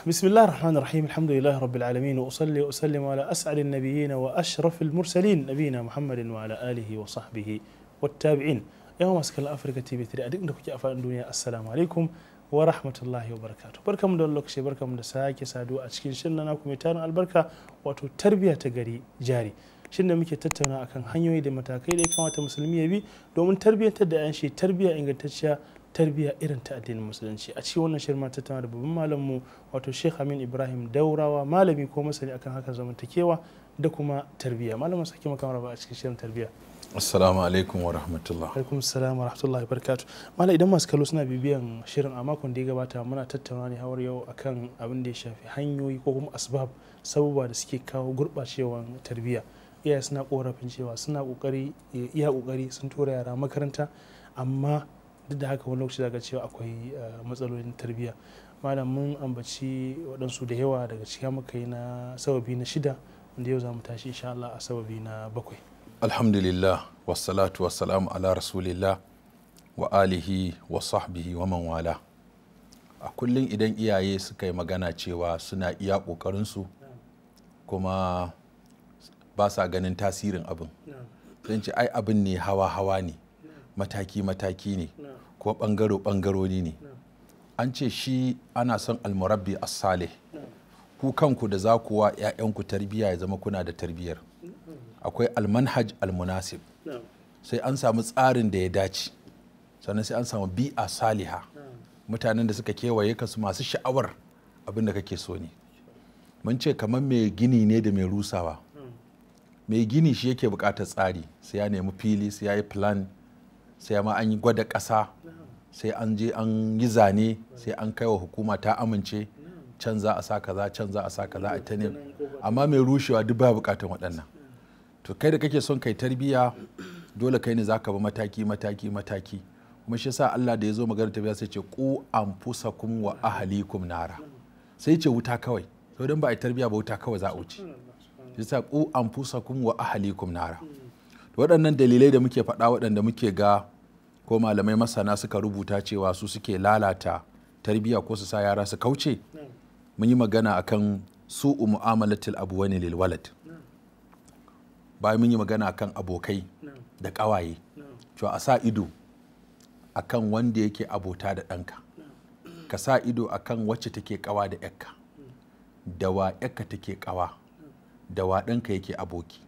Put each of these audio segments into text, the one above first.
بسم الله الرحمن الرحيم الحمد لله رب العالمين وأصلي وأسلم على أسعد النبيين وأشرف المرسلين نبينا محمد وعلى آله وصحبه والتابعين يوم أسكال أفريقيا TV3 أديك نكوك أفعال الدنيا السلام عليكم ورحمة الله وبركاته بركة من دولك شيء بركة من دساك سادو أشكين شلنا ناكم يتارن البركة واتو تربية غري جاري shin da muke tattauna akan hanyoyi da matakai da ya kamata musulmi ya bi domin tarbiyyantar da 'yan shi tarbiyya ingantacciya tarbiyya irin ta addinin musulunci a cikin wannan shirin tattauna da babban malamu wato Sheikh Aminu Ibrahim Daurawa malami ko masani akan haka zamantakewa da kuma tarbiyya malamin saki maka maraba a cikin shirin tarbiyya. Assalamu alaikum wa rahmatullah. Alaikum assalam wa rahmatullahi wa barakatuh. Malam idan masu kallo suna bibiyan shirin a makon da ya gabata muna tattauna ne har yau akan abin da ya shafi hanyoyi ko kuma sababa da suke kawo gurɓacewan tarbiyya. Iyaye suna korafin cewa suna kokari sun tura yara makaranta amma duk da haka wani lokaci daga cewa akwai matsalolin tarbiyya. Malam mun ambaci waɗansu da yawa daga cikin muka yi na sababi na 6 wanda yau za mu tashi insha Allah a sababi na 7. Alhamdulillah wassalatu wassalamu ala rasulillah wa alihi wa sahbihi wa man wala. A kullum idan iyaye suka yi magana cewa suna iya ƙoƙarinsu kuma ba sa ganin tasirin abin zan ce ai abin ne hawa ne mataki ne ko ɓangarori ne an ce shi ana son almurabbi as-salih ku kanku da za ku wa 'ya'yanku tarbiyya ya zama kuna da tarbiyyar akwai almanhaj almunasib sai an samu tsarin da ya dace sannan sai an samu bi'a saliha mutanen da suka kewaye ka su masu sha'awar abin da kake so ne mun ce kamar mai gini ne da mai rusawa mai gini shi yake buƙatar tsari sai ya nemi fili sai ya yi plan sai ma an yi gwada ƙasa sai an je an yi zane sai an kai wa hukuma ta amince can za a sa kaza can za a sa kaza a ta ne amma mai rushewa duk ba buƙatar waɗannan to kai da kake son kai tarbiyya dole kai ne za ka bi mataki kuma shi sa Allah da ya zo magana tarbiyya sai ce ku anfusakum wa ahlikum nara sai ce wuta kawai to dan ba a tarbiyya ba wuta kawai za a wuce yasa ku anfusakum wa ahlikum nara waɗannan dalilai da muke faɗa waɗanda muke ga ko malamai masana suka rubuta cewa su suke lalata tarbiyya ko su sa yara su kauce mun yi magana akan su'u mu'amalatil abuwani lil walad bayan mun yi magana akan abokai da ƙawaye cewa a sa ido akan wanda yake abota da ɗanka ka sa ido akan wacce take ƙawa da ƴakka da wa ƴakka take ƙawa da waɗanka yake aboki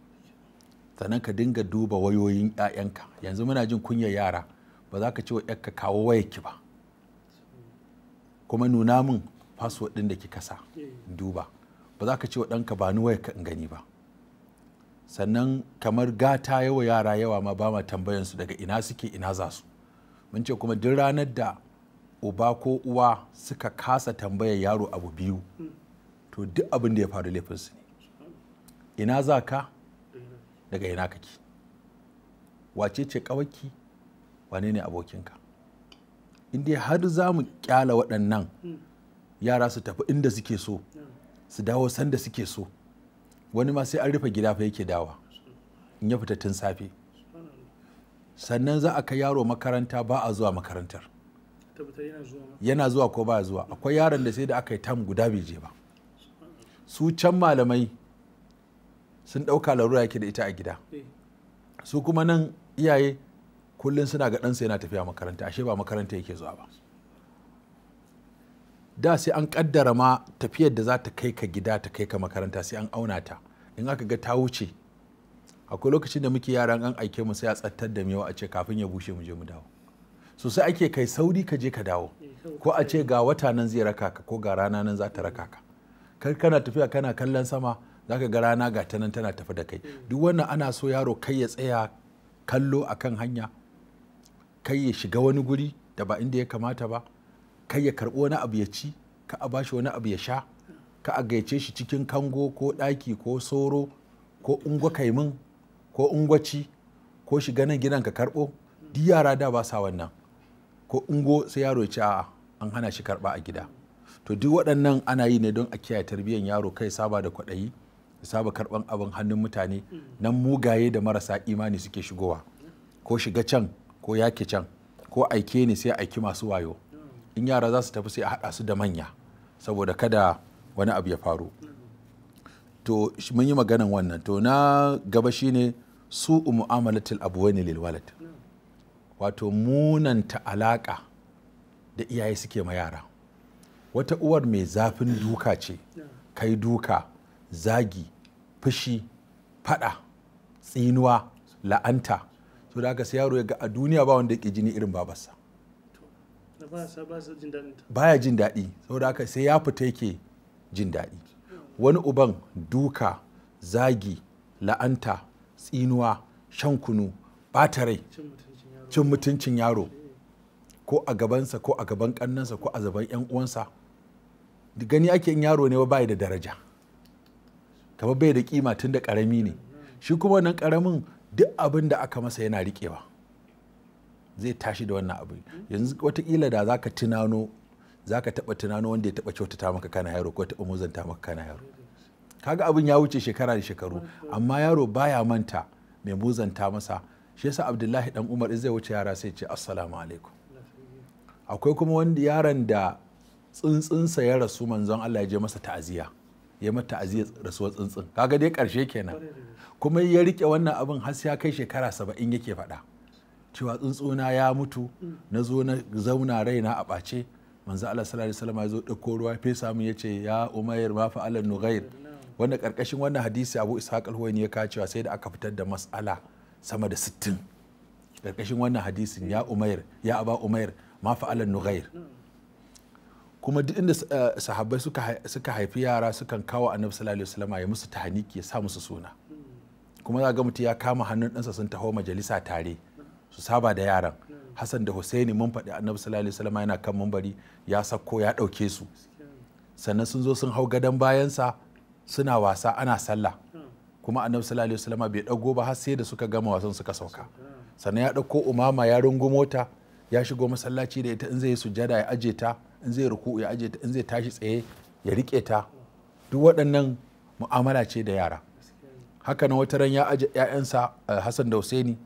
sannan ka dinga duba wayoyin 'ya'yanka yanzu muna jin kunyar yara ba za ka ce wa 'yarka kawo wayarki ba kuma nuna min password ɗin da kika sa duba ba za ka ce wa ɗanka ba ni wayarka in gani ba sannan kamar gata yawa yara yawa ma ba ma tambayansu daga ina suke ina za su mun ce kuma duk ranar da uba ko uwa suka kasa tambayar yaro abu biyu to duk abin da ya faru laifinsu ne ina za ka daga ina kake wace ce kawaki wane ne abokinka inda har za mu kyala waɗannan yara su tafi inda suke so su dawo sanda suke so wani ma sai an rufe gida fa yake dawa in ya fita tun safe sannan za a kai yaro makaranta ba a zuwa makarantar yana zuwa ko ba zuwa akwai yaron da sai da aka yi tam guda bai je ba su can malamai sun ɗauka larura yake da ita a gida su kuma nan iyaye kullum suna ga ɗansa yana tafiya makaranta ashe ba makaranta yake zuwa ba da sai an ƙaddara ma tafiyar da za ta kai ka gida ta kai ka makaranta sai an auna ta in aka ga ta wuce akwai lokacin da muke yaran an aike mu sai a tsattar da mewa a ce kafin ya bushe mu je mu dawo so sai ake kai sauri ka je ka dawo ko a ce ga wata nan zai raka ka ko ga rana nan za ta raka ka kar kana tafiya kana kallon sama za ka ga rana ga ta nan tana tafi da kai duk wannan ana so yaro kai ya tsaya kallo akan hanya kai ya shiga wani guri da ba inda ya kamata ba kai ya karɓi wani abu ya ci ka a bashi wani abu ya sha ka a gaice shi cikin kango ko ɗaki ko soro ko ungwa kaimin ko ungwaci ko shiga nan gidan ka karɓo duk yara da ba sa wannan ko ungo sai yaro ya ci a'a an hana shi karɓa a gida to duk waɗannan ana yi ne don a kiyaye tarbiyyar yaro kai saba da kwaɗayi saba karban abin hannun mutane nan mugaye da marasa imani suke shigowa ko shiga can ko yake can ko aike ne sai aiki masu wayo in yara za su tafi sai a haɗa su da manya saboda kada wani abu ya faru. To mun yi maganan wannan. To na gaba shine su mu'amalatul abwani lil walad, wato munanta alaka da iyaye suke ma yara. Wata uwar mai zafin duka ce, kai duka, zagi, fushi, fada, tsinuwa, la'anta. So da haka sai yaro ya ga a duniya ba wanda yake jini irin babarsa, baya jin daɗi. Saboda haka sai ya fita yake jin daɗi. Wani uban duka, zagi, la'anta, tsinuwa, shan kunu, ɓata rai, cin mutuncin yaro, ko a gabansa ko a gaban ƙannansa ko a gaban 'yan uwansa. Gani ake in yaro ne ba da daraja, kamar bai da kima tun da ƙarami ne. Shi kuma wannan ƙaramin duk abin da aka masa yana riƙewa, zai tashi da wannan abu. Yanzu watakila da zaka taɓa tunano wanda ya taɓa kyautata maka kana yaro ko taɓa muzanta maka kana yaro. Kaga abin ya wuce shekara da shekaru, amma yaro baya manta mai muzanta masa. Shi yasa Abdullahi dan Umar zai wuce yara sai ce assalamu alaikum. Akwai kuma wanda yaron da tsuntsunsa ya rasu, manzon Allah ya je masa ta'aziyya, ya mata ta'aziyya rasuwar tsuntsun. Kaga dai karshe kenan. Kuma ya rike wannan abin har sai ya kai shekara 70 yake faɗa cewa tsuntsuna ya mutu, na zo na zauna raina a ɓace. Manzo Allah sallallahu alaihi wasallam ya zo ɗauko ruwa fesa min yace ya Umair ma fa'alan nughair. Wanda karkashin wannan hadisi Abu Ishaq al-Huwaini ya kawo cewa sai da aka fitar da mas'ala sama da 60 karkashin wannan hadisin, ya Umair, ya Aba Umair ma fa'alan nughair. Kuma duk inda sahabbai suka haifi yara sukan kawo Annabi sallallahu alaihi wasallam ya musu tahniki, ya sa musu suna. Kuma za ga mutum ya kama hannun ɗansa sun taho majalisa tare su saba da yaran. Hassan da Husaini mun faɗi Annabi sallallahu alaihi wasallam yana kan mambari ya sako ya ɗauke su, sannan sun zo sun hau gadon bayansa suna wasa ana sallah. Kuma Annabi sallallahu alaihi wasallam bai ɗago ba har sai da suka gama wasan suka sauka. Sannan ya ɗauko umama ya rungumo ta, ya shigo masallaci da ita, in zai yi sujjada ya aje ta, in zai ruku ya aje ta, in zai tashi tsaye ya riƙe ta. Duk waɗannan mu'amala ce da yara. Haka nan wata ran ya aje 'ya'yansa Hassan da Husaini,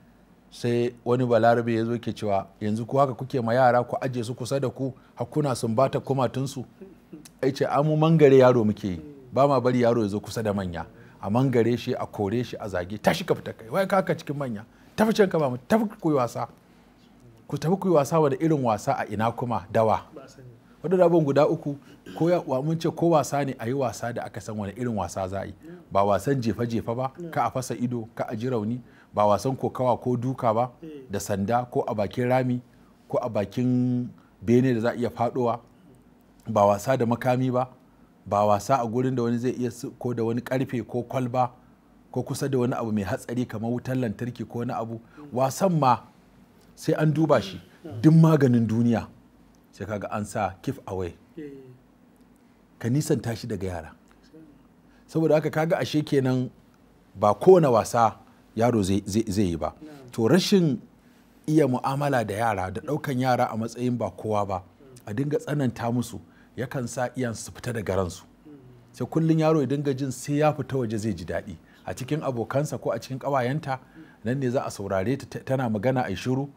sai wani balarabe ya zo ke cewa yanzu ku haka kuke ma yara, ku aje su kusa da ku hakuna sun bata kumatunsu. Ai ce amu mangare yaro muke yi, ba ma bari yaro ya zo kusa da manya, a mangare shi, a kore shi, a zage, tashi ka fita kai, wai ka haka cikin manya, tafi can ka ba mu, tafi ku yi wasa. Ku tafi ku yi wasa, wa da irin wasa a ina kuma dawa. Wadda abin guda uku, ko mun ce ko wasa ne a yi wasa da aka san wani irin wasa za a yi. Ba wasan jefa-jefa ba, ka a fasa ido, ka a ji rauni. Ba wasan kokawa ko duka ba, da sanda ko a bakin rami ko a bakin bene da za a iya fadowa. Ba wasa da makami ba, ba wasa a gurin da wani zai iya ko da wani karfe ko kwalba ko kusa da wani abu mai hatsari kamar wutar lantarki ko wani abu. Wasan ma sai an duba shi, duk maganin duniya sai kaga an sa keep away, ka nisanta shi daga yara. Saboda haka kaga ashe kenan ba kowane wasa yaro zai yi ba. To rashin iya mu'amala da yara da ɗaukan yara a matsayin ba kowa ba, a dinga tsananta musu, yakan sa iyan su fita daga ransu. Sai kullum yaro ya dinga jin sai ya fita waje zai ji daɗi. A cikin abokansa ko a cikin ƙawayenta, nan ne za a saurare ta tana magana a yi shiru,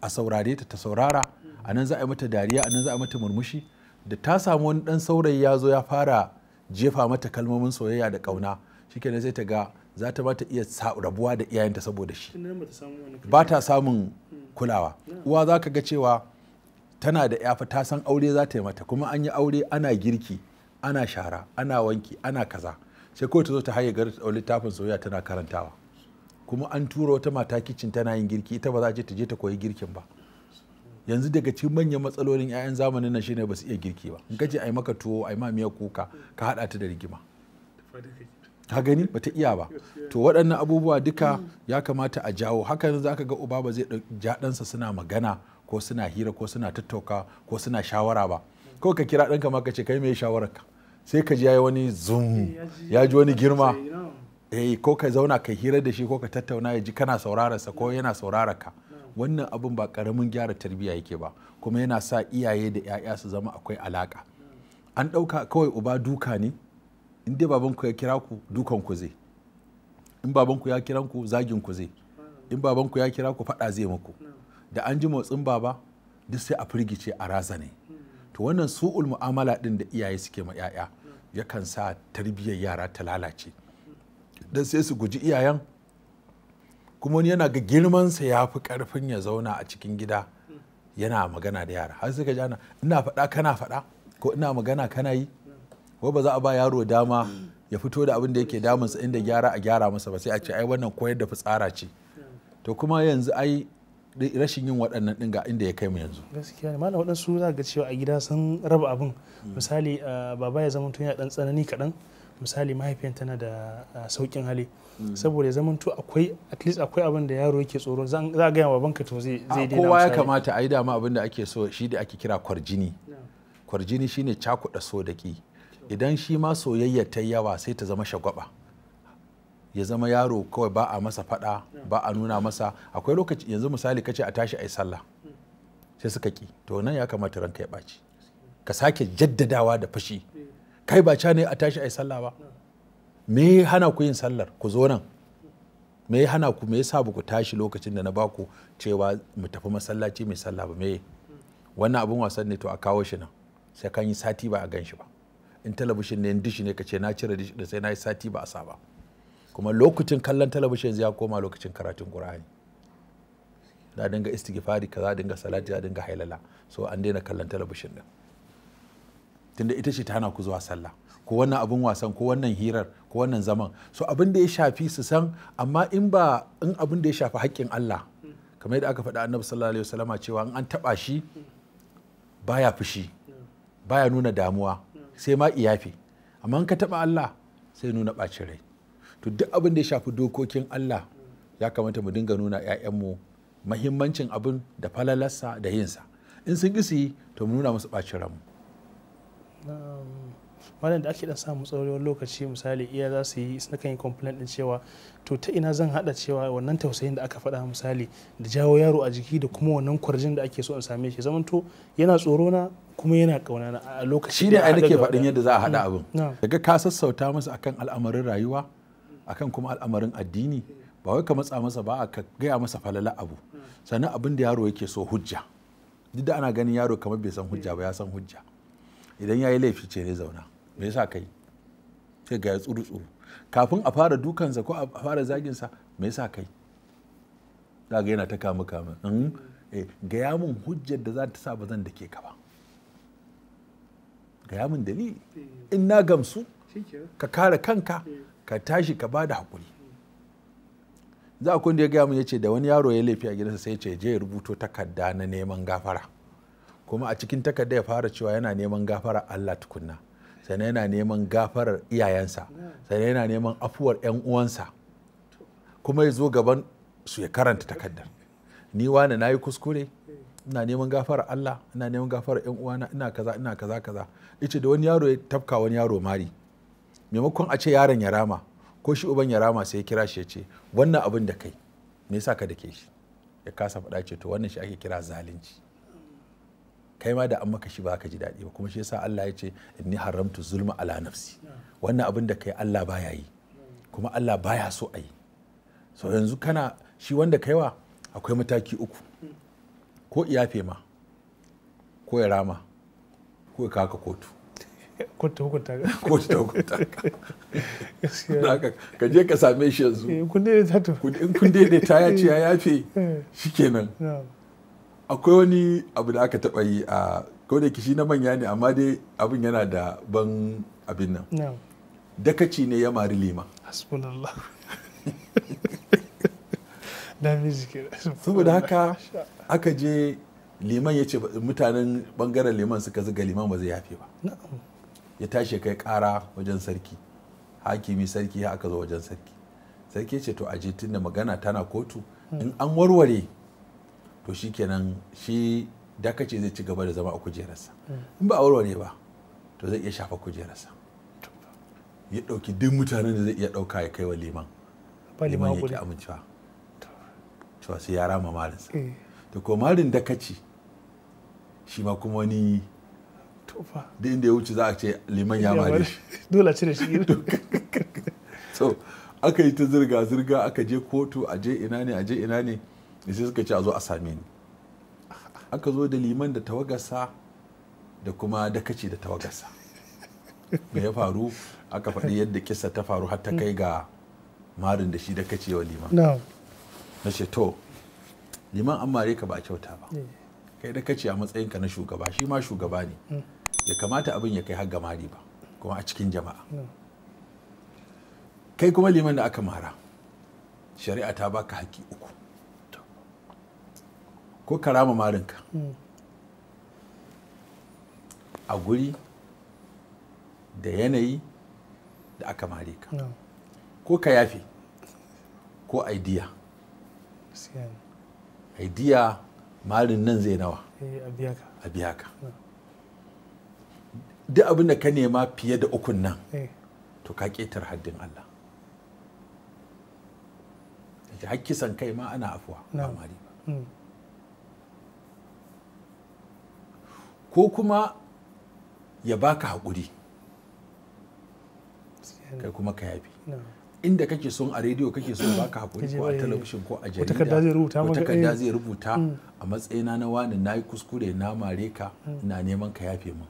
a saurare ta saurara, a nan za a yi mata dariya, a nan za a yi mata murmushi. Da ta samu wani ɗan saurayi ya zo ya fara jefa mata kalmomin soyayya da ƙauna, shikenan sai ta ga za ta bata iya rabuwa da iyayenta saboda shi, ba ta samun kulawa. Uwa za ka ga cewa tana da yafa, ta san aure za ta yi mata, kuma an yi aure ana girki, ana shara, ana wanki, ana kaza, sai kawai ta zo ta haye gari ta ɗau littafin soyayya tana karantawa. Kuma an tura wata mata kicin tana yin girki, ita ba za ta je ta koyi girkin ba. Yanzu daga cikin manyan matsalolin 'ya'yan zamanin nan shine ba su iya girki ba. In ka je a yi maka tuwo, a yi ma miyar kuka, ka haɗa ta da rigima, ka gani ba ta iya ba. To waɗannan abubuwa duka ya kamata a jawo. Hakan za ka ga uba ba zai ja ɗansa suna magana ko suna hira ko suna tattauka ko suna shawara ba. Kawai ka kira ɗanka ma ka ce kai me shawararka, sai ka ji ya yi wani zoom, ya ji wani girma. Ko ka zauna ka hira da shi ko ka tattauna, ya ji kana saurararsa ko yana saurararka. Wannan abun ba ƙaramin gyara tarbiyya yake ba, kuma yana sa iyaye da 'ya'ya su zama akwai alaƙa. An ɗauka kawai uba duka ne, in dai babanku ya kira ku dukan ku zai, in babanku ya kira ku zagin ku zai, in babanku ya kira ku faɗa zai muku. Da an ji motsin baba duk sai a firgice a razane. to wannan su'ul mu'amala din da iyaye suke ma 'ya'ya yakan sa tarbiyyar yara ta lalace dan sai su guji iyayen, kuma wani yana ga girmansa ya fi karfin ya zauna a cikin gida yana magana da yara, har suka ji ana ina faɗa kana faɗa ko ina magana kana yi, ko ba za a ba yaro dama ya fito da abin da yake damunsa inda gyara a gyara masa ba, sai a ce ai wannan koyar da fitsara ce. To kuma yanzu ai rashin yin waɗannan ɗin ga inda ya kai mu yanzu. Gaskiya ne malam, waɗansu za ga cewa a gida sun raba abin, misali baba ya zama yana ɗan tsanani kaɗan, misali mahaifiyan tana da sauƙin hali, saboda ya zama akwai at least akwai abin da yaro yake tsoro, za a gaya wa babanka to zai daina. Kowa ya kamata a yi dama abin da ake so, shi da ake kira kwarjini. Kwarjini shine cakuɗa so da ƙi. Idan shi ma soyayya ta yawa sai ta zama shagwaba, ya zama yaro kawai ba a masa fada, ba a nuna masa. Akwai lokaci yanzu misali kace a tashi ayi sallah sai suka ki, to nan ya kamata ranka ya ɓaci, ka sake jaddadawa da fashi, kai ba ca ne a tashi ayi sallah ba, me hana ku yin sallar, ku zo nan, me hana ku, me yasa ba ku tashi lokacin da na baku cewa mu tafi masallaci mai sallah ba, me wannan abun wasan ne, to a kawo shi nan, sai kan yi sati ba a gan shi ba. In talabishin ne dishi ne kace na cire dishi da sai na yi sati ba a sa ba. Kuma lokacin kallon talabishin ya koma lokacin karatun Qur'ani, da dinga istighfari kaza, dinga salati, da dinga hailala, so an daina kallon talabishin din, tunda ita ce ta hana ku zuwa sallah, ko wannan abun wasan, ko wannan hirar, ko wannan zaman. So abin da ya shafi su san, amma in abin da ya shafi haƙƙin Allah, kamar yadda aka faɗa Annabi sallallahu alaihi wasallama cewa in an taɓa shi baya fushi, baya nuna damuwa, sai ma iyafi, amma in ka taɓa Allah sai nuna ɓacin rai. To duk abin da ya shafi dokokin Allah ya kamata mu dinga nuna 'ya'yanmu mahimmancin abin da falalarsa da yinsa. In sun ƙi su yi, to mu nuna musu ɓacin ranmu. Malam, da ake dan samu tsawon lokaci, misali iya za su yi, kan yi complaint din cewa to ta ina zan hada cewa wannan tausayin da aka faɗa misali da jawo yaro a jiki da kuma wannan kwarjin da ake so in same shi, zaman to yana tsoro na kuma yana kauna na a lokaci. Shi ne ai nake faɗin yadda za a hada abin. Daga ka sassauta masa akan al'amarin rayuwa, akan kuma al'amarin addini, ba wai ka matsa masa ba, ka gaya masa falala abu, sannan abin da yaro yake so hujja. Duk da ana ganin yaro kamar bai san hujja ba, ya san hujja. Idan ya yi laifi ce ne zauna, me yasa kai, sai ga ya tsuru kafin a fara dukansa ko a fara zaginsa, me yasa kai, za ga yana ta kama gaya min hujjar da za ta sa ba zan da ke ka ba, gaya min dalili, in na gamsu ka kare kanka, ka tashi ka ba da haƙuri. Za a da ya gaya min ya ce da wani yaro ya laifi a gidansa, sai ya ce je ya rubuto takarda na neman gafara, kuma a cikin takarda ya fara cewa yana neman gafara Allah tukunna, sannan yana neman gafarar iyayensa, sannan yana neman afuwar 'yan uwansa, kuma ya zo gaban su ya karanta takardar. Ni wani na yi kuskure, ina neman gafarar Allah, ina neman gafarar 'yan uwana, ina kaza ina kaza kaza. Yace da wani yaro ya tafka wani yaro mari, maimakon a ce yaron ya rama ko shi uban ya rama, sai ya kira shi ya ce wannan abin da kai me yasa ka dake shi, ya kasa faɗa, ce to wannan shi ake kira zalunci. Kai ma da an maka shi ba ka ji daɗi ba, kuma shi yasa Allah ya ce inni haramtu zulma ala nafsi, wannan abin da kai Allah baya yi, kuma Allah baya so a yi. So yanzu kana shi wanda kaiwa akwai mataki uku, ko iyafe ma, ko ya rama, ko ya kaka kotu. Kotu hukunta ka je ka same shi yanzu, in kun daidaita ya ce ya yafe shikenan. Akwai wani abu da aka taɓa yi a kodai kishi na manya ne, amma dai abin yana da ban abin nan. Dakaci ne ya mari liman. Hasbunallah. Saboda haka aka je liman ya ce, mutanen bangaren liman suka zuga liman ba zai yafe ba. Ya tashi kai kara wajen sarki, hakimi sarki, ya aka zo wajen sarki. Sarki ya ce to aje tunda magana tana kotu, in an warware to shi kenan shi dakace zai ci gaba da zama a kujerarsa, in ba a warware ba to zai iya shafa kujerarsa. Ya ɗauki duk mutanen da zai iya ɗauka ya kai wa liman, liman ya ki amincewa cewa sai ya rama marinsa. To ko marin dakaci shi ma kuma wani da inda ya wuce za a ce liman ya mare shi, dole cire shi. So aka yi ta zirga aka je kotu, a je ina ne sai suka ce a zo a same ni. Aka zo da liman da tawagarsa da kuma dakaci da tawagarsa. Me ya faru? Aka faɗi yadda kisa ta faru har ta kai ga marin da shi dakaci wa liman. Na ce to liman an mare ka ba a kyauta ba, kai dakaci a matsayinka na shugaba, shi ma shugaba ne, ya kamata abin ya kai har ga mari ba, kuma a cikin jama'a. Kai kuma liman da aka mara, shari'a ta baka haƙƙi uku, ko ka rama marinka a guri da yanayi da aka mare ka, ko ka yafe, ko aidiya. Aidiya marin nan zai nawa? A biya ka. Duk abin da ka nema fiye da ukun nan to ka ƙetar haddin Allah. Hakkisan kai ma ana afuwa ba mari ba. Ko kuma ya baka haƙuri, kai kuma ka yafi. Inda kake son a rediyo kake son baka haƙuri, ko a talabishin ko a jarida, ko takarda zai rubuta a matsayina na wani na yi kuskure na mare ka, ina neman ka yafe min.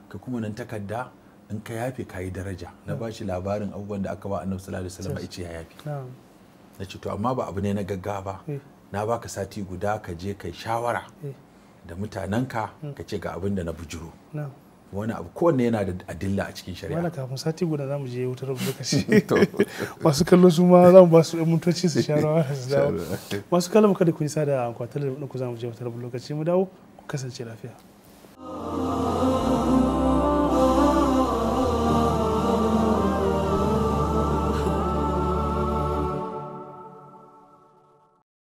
Ka kuma nan takarda in ka yafe ka yi daraja. Na ba shi labarin abubuwan da aka ba annabi sallallahu alaihi wasallam, ya ce ya yafe. Na ce to amma ba abu ne na gaggawa, na baka sati guda ka je kai shawara da mutanenka, ka ce ga abin da na bujuro. Wani abu kowanne yana da adilla a cikin shari'a. Wani kafin sati guda za mu je wutar lokaci. Masu kallo su ma za mu ba su mintoci su sharawa su dawo. Masu kallon kada ku yi sada akwatar da ku za mu je wutar lokaci, mu dawo ku kasance lafiya.